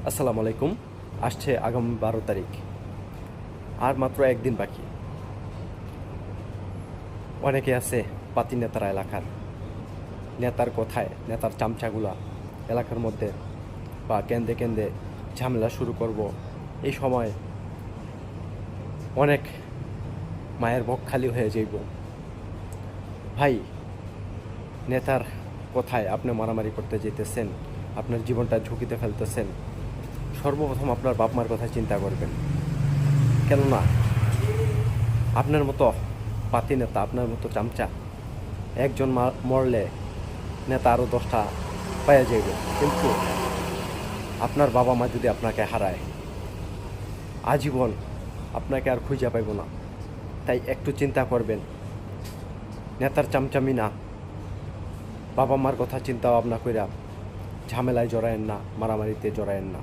আসসালামু আলাইকুম। আসছে আগামী 12 তারিখ, আর মাত্র একদিন বাকি। অনেকে আছে পাতি নেতারা এলাকার, নেতার কথায় নেতার চামচাগুলা এলাকার মধ্যে বা কেন্দ্রে কেন্দ্রে ঝামেলা শুরু করব। এই সময় অনেক মায়ের বুক খালি হয়ে যাইব। ভাই, নেতার কথায় আপনি মারামারি করতে যেতেছেন, আপনার জীবনটা ঝুঁকিতে ফেলতেছেন। সর্বপ্রথম আপনার বাপ মার কথা চিন্তা করবেন। কেননা আপনার মতো পাতি নেতা, আপনার মতো চামচা একজন মরলে নেতা আরও 10টা পাওয়া যাইবে। কিন্তু আপনার বাবা মা যদি আপনাকে হারায়, আজীবন আপনাকে আর খুঁজে পাইব না। তাই একটু চিন্তা করবেন। নেতার চামচামি না, বাবা মার কথা চিন্তা ভাবনা কইরা ঝামেলায় জড়ায়েন না, মারামারিতে জড়ায়েন না।